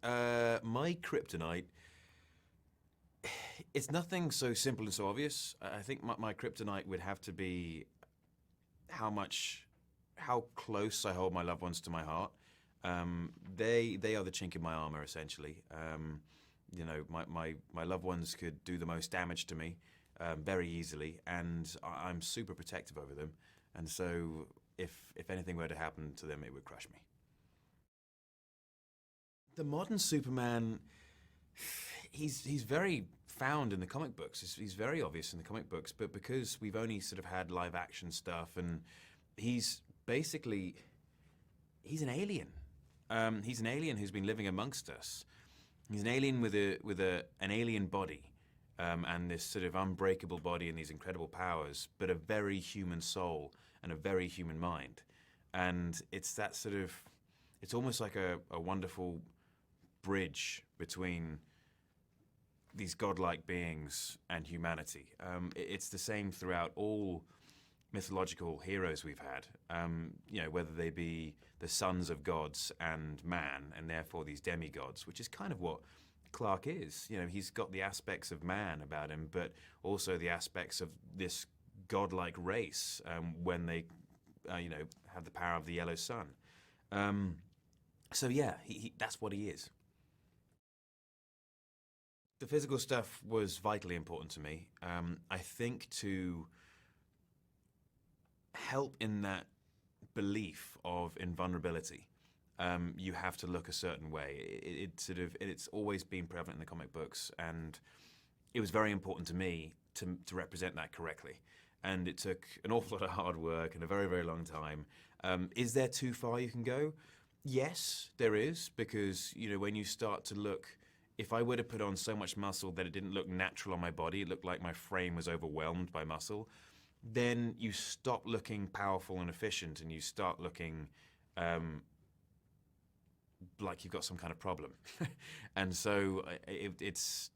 My kryptonite, it's nothing so simple and so obvious. I think my kryptonite would have to be how much, how close I hold my loved ones to my heart. They are the chink in my armor, essentially. My loved ones could do the most damage to me very easily, and I'm super protective over them. And so, if anything were to happen to them, it would crush me. The modern Superman, he's very found in the comic books. He's very obvious in the comic books, but because we've only sort of had live action stuff, and he's basically he's an alien. He's an alien who's been living amongst us. He's an alien with a an alien body, and this sort of unbreakable body and these incredible powers, but a very human soul and a very human mind. And it's that sort of, it's almost like a wonderful bridge between these godlike beings and humanity. It's the same throughout all mythological heroes we've had. Whether they be the sons of gods and man, and therefore these demigods, which is kind of what Clark is. He's got the aspects of man about him, but also the aspects of this godlike race when they, have the power of the yellow sun. So yeah, that's what he is. The physical stuff was vitally important to me. I think to help in that belief of invulnerability, you have to look a certain way. It's always been prevalent in the comic books, and it was very important to me to represent that correctly. And it took an awful lot of hard work and a very, very long time. Is there too far you can go? Yes, there is, because when you start to look, if I were to put on so much muscle that it didn't look natural on my body, it looked like my frame was overwhelmed by muscle, then you stop looking powerful and efficient, and you start looking like you've got some kind of problem. And so it's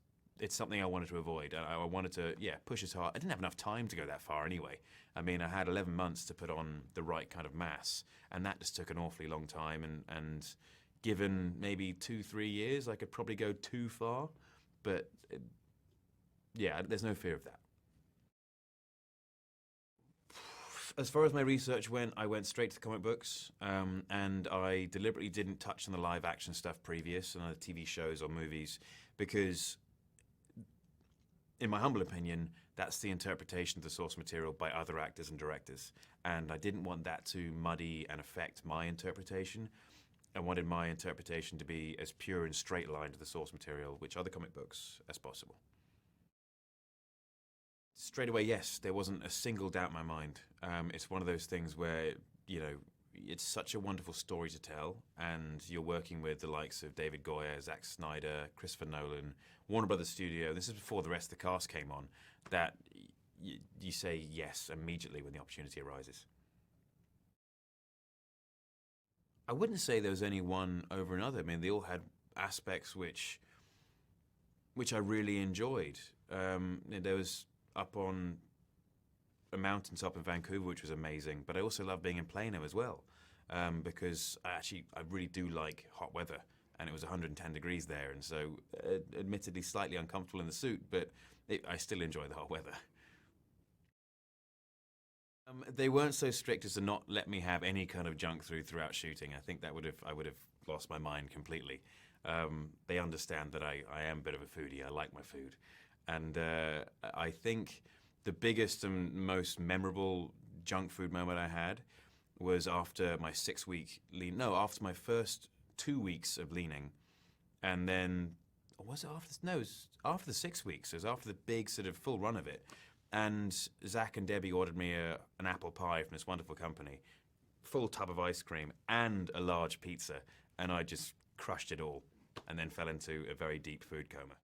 something I wanted to avoid. I wanted to, push as hard. I didn't have enough time to go that far anyway. I mean, I had 11 months to put on the right kind of mass, and that just took an awfully long time. And given maybe 2-3 years, I could probably go too far. But there's no fear of that. As far as my research went, I went straight to the comic books, and I deliberately didn't touch on the live action stuff previous and other TV shows or movies, because in my humble opinion, that's the interpretation of the source material by other actors and directors. And I didn't want that to muddy and affect my interpretation. I wanted my interpretation to be as pure and straight line to the source material, which are the comic books, as possible. Straight away, yes, there wasn't a single doubt in my mind. It's one of those things where, it's such a wonderful story to tell, and you're working with the likes of David Goyer, Zack Snyder, Christopher Nolan, Warner Brothers Studio. This is before the rest of the cast came on, that you say yes immediately when the opportunity arises. I wouldn't say there was any one over another. I mean, they all had aspects which I really enjoyed. There was up on a mountaintop in Vancouver, which was amazing, but I also love being in Plano as well, because I really do like hot weather, and it was 110 degrees there, and so admittedly slightly uncomfortable in the suit, but I still enjoy the hot weather. They weren't so strict as to not let me have any kind of junk throughout shooting. I think I would have lost my mind completely. They understand that I am a bit of a foodie. I like my food, and I think the biggest and most memorable junk food moment I had was after my 6-week lean. No, after my first 2 weeks of leaning, and then was it after? No, it was after the 6 weeks. It was after the big sort of full run of it. And Zach and Debbie ordered me an apple pie from this wonderful company, full tub of ice cream, and a large pizza, and I just crushed it all, and then fell into a very deep food coma.